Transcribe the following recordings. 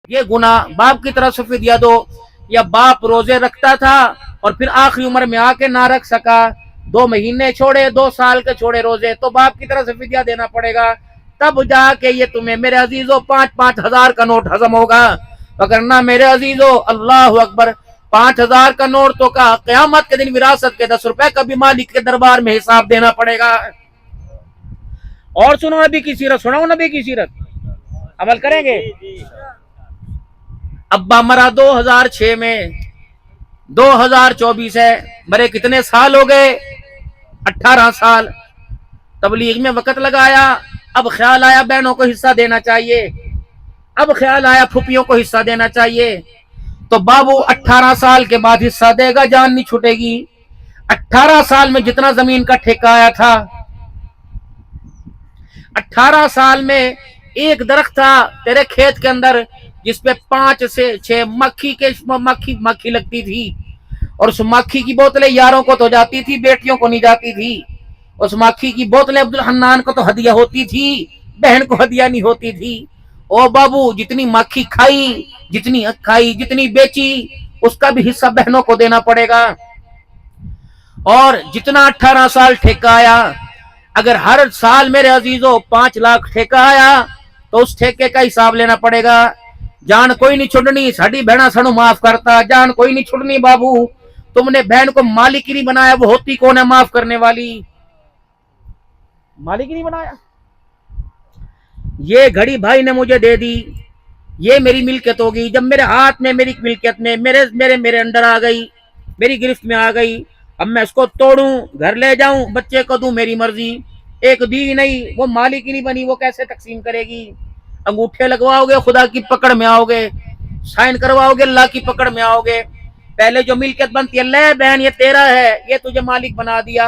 یہ گناہ باپ کی طرف سے فدیہ دو، یا باپ روزے رکھتا تھا اور پھر آخری عمر میں آ کے نہ رکھ سکا، 2 مہینے چھوڑے، 2 سال کے چھوڑے روزے، تو باپ کی طرف سے فدیہ دینا پڑے گا، تب جا کے یہ تمہیں میرے عزیزو 5-5 ہزار کا نوٹ ہضم ہوگا۔ وگرنہ میرے عزیزو اللہ اکبر، 5,000 کا نوٹ تو کا قیامت کے دن وراثت کے 10 روپے کا بھی مالک کے دربار میں حساب دینا پڑے گا۔ اور سنو نبی کی سیرت، سناؤ نبی کی سیرت، عمل کریں گے؟ ابا مرا 2006 میں، 2024 ہے، مرے کتنے سال ہو گئے؟ 18 سال۔ تبلیغ میں وقت لگایا، اب خیال آیا بہنوں کو حصہ دینا چاہیے، اب خیال آیا پھوپھیوں کو حصہ دینا چاہیے، تو بابو 18 سال کے بعد حصہ دے گا، جان نہیں چھوٹے گی۔ 18 سال میں جتنا زمین کا ٹھیکہ آیا تھا، 18 سال میں ایک درخت تھا تیرے کھیت کے اندر جس پہ 5 سے 6 مکھی لگتی تھی، اور اس مکھی کی بوتلیں یاروں کو تو جاتی تھی، بیٹیوں کو نہیں جاتی تھی۔ اس مکھی کی بوتلیں عبدالحنان کو تو ہدیہ ہوتی تھی، بہن کو ہدیہ نہیں ہوتی تھی۔ او بابو، جتنی مکھی کھائی، جتنی بیچی، اس کا بھی حصہ بہنوں کو دینا پڑے گا۔ اور جتنا 18 سال ٹھیکہ آیا، اگر ہر سال میرے عزیزو 5 لاکھ ٹھیکہ آیا تو اس ٹھیکے کا حساب لینا پڑے گا۔ جان کوئی نہیں چھڑنی، ساڑی بہنا سنو معاف کرتا، جان کوئی نہیں چھڑنی بابو۔ تم نے بہن کو مالک ہی نہیں بنایا، وہ ہوتی کون ہے معاف کرنے والی؟ مالک ہی نہیں بنایا۔ یہ گھڑی بھائی نے مجھے دے دی، یہ میری ملکیت ہوگی، جب میرے ہاتھ میں، میری ملکیت میں، میرے انڈر آ گئی، میری گرفت میں آ گئی، اب میں اس کو توڑوں، گھر لے جاؤں، بچے کو دوں، میری مرضی۔ ایک دی نہیں، وہ مالک ہی نہیں بنی، وہ کیسے تقسیم کرے گی؟ انگوٹھے لگواؤ گے خدا کی پکڑ میں آؤ گے، سائن کرواؤ گے اللہ کی پکڑ میں آؤ گے۔ پہلے جو ملکیت بنتی ہے، لے بہن یہ تیرا ہے، یہ تجھے مالک بنا دیا،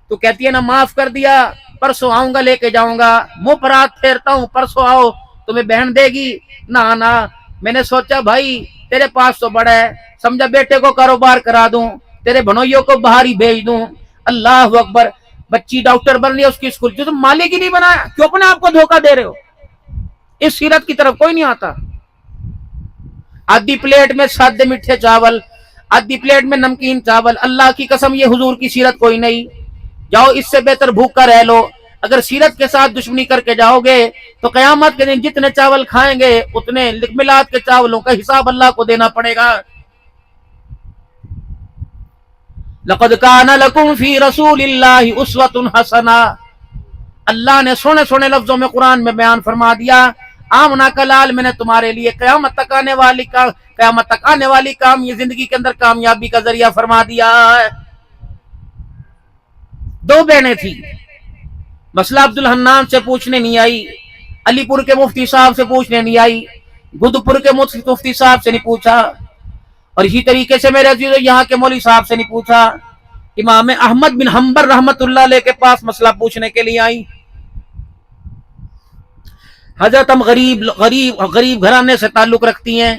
تو کہتی ہے نا معاف کر دیا، پرسوں آؤں گا لے کے جاؤں گا، منہ پر ہاتھ پھیرتا ہوں، پرسوں آؤ، تمہیں بہن دے گی؟ نہ، میں نے سوچا بھائی تیرے پاس تو بڑا ہے، سمجھا بیٹے کو کاروبار کرا دوں، تیرے بھنوئیوں کو باہر ہی بھیج دوں۔ اللہ اکبر، بچی ڈاکٹر بن رہی ہے، اس کی اسکول، جو تم مالک ہی نہیں بنایا، کیوں اپنے آپ کو دھوکہ دے رہے ہو؟ اس سیرت کی طرف کوئی نہیں آتا۔ آدھی پلیٹ میں سادے میٹھے چاول، آدھی پلیٹ میں نمکین چاول، اللہ کی قسم یہ حضور کی سیرت کوئی نہیں۔ جاؤ اس سے بہتر بھوکا رہ لو۔ اگر سیرت کے ساتھ دشمنی کر کے جاؤ گے تو قیامت کے دن جتنے چاول کھائیں گے اتنے میلاد کے چاولوں کا حساب اللہ کو دینا پڑے گا۔ لقد کان لکم فی رسول اللہ اسوۃ حسنہ، اللہ نے سونے لفظوں میں قرآن میں بیان فرما دیا، آمنہ کا لال میں نے تمہارے لیے قیامت تک آنے والی کام یہ زندگی کے اندر کامیابی کا ذریعہ فرما دیا ہے۔ 2 بہنیں تھی، مسئلہ عبدالحنان سے پوچھنے نہیں آئی، علی پور کے مفتی صاحب سے پوچھنے نہیں آئی، گدپور کے مفتی صاحب سے نہیں پوچھا، اور اسی طریقے سے میرے عزیزو یہاں کے مولوی صاحب سے نہیں پوچھا، امام احمد بن حنبل رحمت اللہ علیہ کے پاس مسئلہ پوچھنے کے لیے آئی۔ حضرت ہم غریب گھرانے سے تعلق رکھتی ہیں،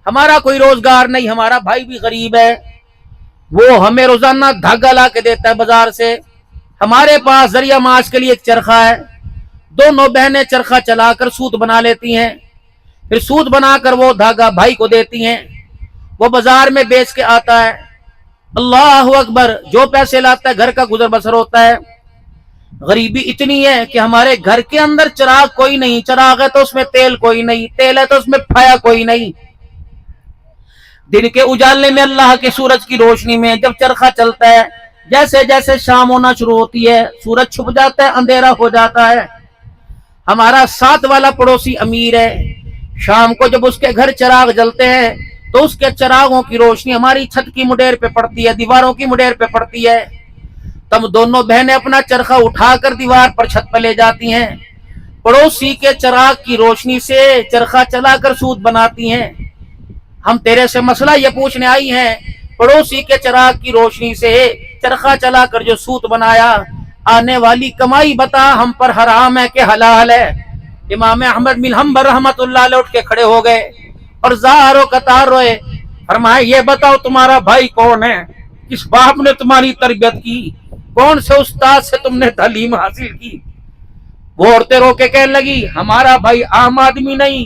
ہمارا کوئی روزگار نہیں، ہمارا بھائی بھی غریب ہے، وہ ہمیں روزانہ دھاگا لا کے دیتا ہے بازار سے، ہمارے پاس ذریعہ معاش کے لیے ایک چرخہ ہے، دونوں بہنیں چرخہ چلا کر سوت بنا لیتی ہیں، پھر سوت بنا کر وہ دھاگا بھائی کو دیتی ہیں، وہ بازار میں بیچ کے آتا ہے، اللہ اکبر، جو پیسے لاتا ہے گھر کا گزر بسر ہوتا ہے۔ غریبی اتنی ہے کہ ہمارے گھر کے اندر چراغ کوئی نہیں، چراغ ہے تو اس میں تیل کوئی نہیں، تیل ہے تو اس میں پھایا کوئی نہیں۔ دن کے اجالنے میں اللہ کے سورج کی روشنی میں جب چرخہ چلتا ہے، جیسے جیسے شام ہونا شروع ہوتی ہے سورج چھپ جاتا ہے، اندھیرا ہو جاتا ہے۔ ہمارا ساتھ والا پڑوسی امیر ہے، شام کو جب اس کے گھر چراغ جلتے ہیں تو اس کے چراغوں کی روشنی ہماری چھت کی مڈیر پہ پڑتی ہے، دیواروں کی مڈیر پہ پڑتی ہے، تب دونوں بہنیں اپنا چرخہ اٹھا کر دیوار پر چھت پہ لے جاتی ہیں، پڑوسی کے چراغ کی روشنی سے چرخہ چلا کر سوت بناتی ہیں۔ ہم تیرے سے مسئلہ یہ پوچھنے آئی ہیں، پڑوسی کے چراغ کی روشنی سے چرخہ چلا کر جو سوت بنایا، آنے والی کمائی بتا ہم پر حرام ہے کہ حلال ہے؟ امام احمد بن حنبل رحمت اللہ علیہ اٹھ کے کھڑے ہو گئے اور زاروں قطار روئے، فرمایا یہ بتاؤ تمہارا بھائی کون ہے، کس باپ نے تمہاری تربیت کی، کون سے استاد سے تم نے تعلیم حاصل کی؟ وہ عورتیں رو کے کہنے لگی ہمارا بھائی عام آدمی نہیں،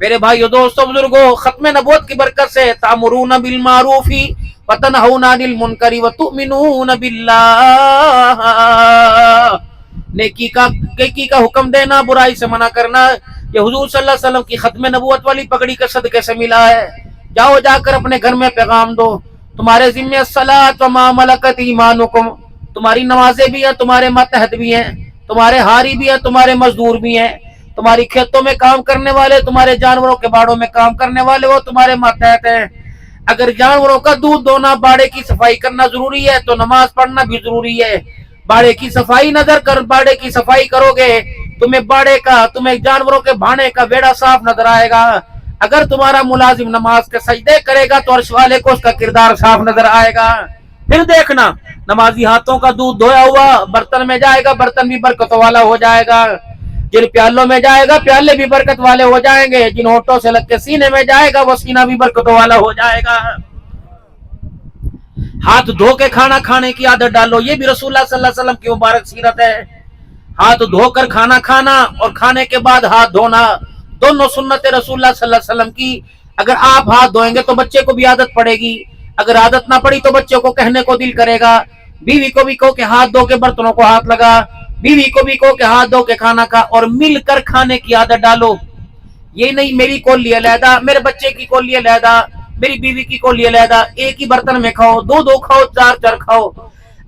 میرے بھائیو دوستو بزرگوں، ختم نبوت کی برکت سے تأمرون بالمعروف وتنہون عن المنکر وتؤمنون باللہ، نیکی کا حکم دینا، برائی سے منع کرنا، یہ حضور صلی اللہ علیہ وسلم کی ختم نبوت والی پگڑی کے صدقے سے ملا ہے۔ جاؤ جا کر اپنے گھر میں پیغام دو، تمہارے ذمہ الصلاۃ وما ملکت ایمانکم، تمہاری نمازیں بھی ہیں، تمہارے ماتحت بھی ہیں، تمہارے ہاری بھی ہیں، تمہارے مزدور بھی ہیں، تمہاری کھیتوں میں کام کرنے والے، تمہارے جانوروں کے باڑوں میں کام کرنے والے، وہ تمہارے ماتحت ہیں۔ اگر جانوروں کا دودھ دونا، باڑے کی صفائی کرنا ضروری ہے تو نماز پڑھنا بھی ضروری ہے۔ باڑے کی صفائی باڑے کی صفائی کرو گے، تمہیں جانوروں کے بھانے کا بیڑا صاف نظر آئے گا۔ اگر تمہارا ملازم نماز کے سجدے کرے گا تو عرش والے کو اس کا کردار صاف نظر آئے گا۔ پھر دیکھنا، نمازی ہاتھوں کا دودھ دھویا ہوا برتن میں جائے گا، برتن بھی برکت والا ہو جائے گا۔ جن پیالوں میں جائے گا، پیالے بھی برکت والے ہو جائیں گے۔ جن ہونٹوں سے لگ کے سینے میں جائے گا، وہ سینہ بھی برکت والا ہو جائے گا۔ ہاتھ دھو کے کھانا کھانے کی عادت ڈالو، یہ بھی رسول اللہ صلی اللہ علیہ وسلم کی مبارک سیرت ہے۔ ہاتھ دھو کر کھانا کھانا اور کھانے کے بعد ہاتھ دھونا، دونوں سنت رسول اللہ صلی اللہ علیہ وسلم کی۔ اگر آپ ہاتھ دھوئیں گے تو بچے کو بھی عادت پڑے گی، اگر عادت نہ پڑی تو بچے کو کہنے کو دل کرے گا۔ بیوی کو بھی کہو کہ ہاتھ دھو کے برتنوں کو ہاتھ لگا، بیوی کو بھی کہو کہ ہاتھ دھو کے کھانا کھا، اور مل کر کھانے کی عادت ڈالو۔ یہ نہیں میری کولی علیحدہ، میرے بچے کی کولی علیحدہ، میری بیوی کی کولی علیحدہ، ایک ہی برتن میں کھاؤ، دو کھاؤ، چار کھاؤ۔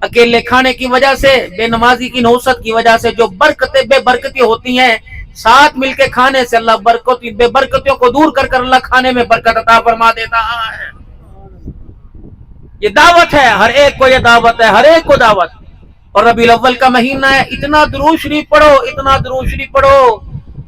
اکیلے کھانے کی وجہ سے، بے نمازی کی نحوست کی وجہ سے جو بے برکتی ہوتی ہیں، ساتھ مل کے کھانے سے اللہ بے برکتیوں کو دور کر اللہ کھانے میں برکت عطا فرما دیتا ہے۔ یہ دعوت ہے، ہر ایک کو یہ دعوت ہے، ہر ایک کو دعوت۔ اور ربیع الاول کا مہینہ ہے، اتنا درود شریف پڑھو، اتنا درود شریف پڑھو۔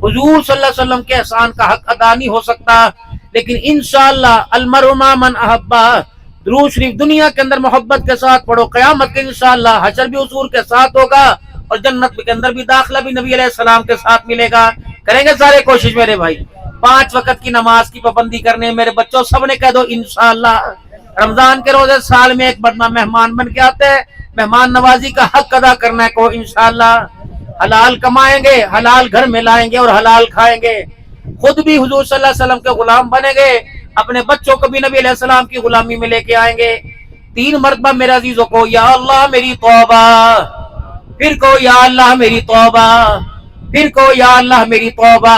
حضور صلی اللہ علیہ وسلم کے احسان کا حق ادا نہیں ہو سکتا، لیکن انشاءاللہ المرء مع من احبہ، درود شریف دنیا کے اندر محبت کے ساتھ پڑھو، قیامت کے انشاءاللہ حشر بھی حضور کے ساتھ ہوگا، اور جنت کے اندر بھی داخلہ بھی نبی علیہ السلام کے ساتھ ملے گا۔ کریں گے سارے کوشش میرے بھائی؟ 5 وقت کی نماز کی پابندی کرنے، میرے بچوں سب نے کہہ دو انشاءاللہ۔ رمضان کے روزے سال میں ایک بار مہمان بن کے آتے ہیں، مہمان نوازی کا حق ادا کرنا ہے کو انشاءاللہ۔ حلال کمائیں گے، حلال گھر میں لائیں گے اور حلال کھائیں گے، خود بھی حضور صلی اللہ علیہ وسلم کے غلام بنیں گے، اپنے بچوں کو بھی نبی علیہ السلام کی غلامی میں لے کے آئیں گے۔ 3 مرتبہ میرے عزیزوں کو یا اللہ میری توبہ، پھر کو یا اللہ میری توبہ، پھر کو یا اللہ میری توبہ۔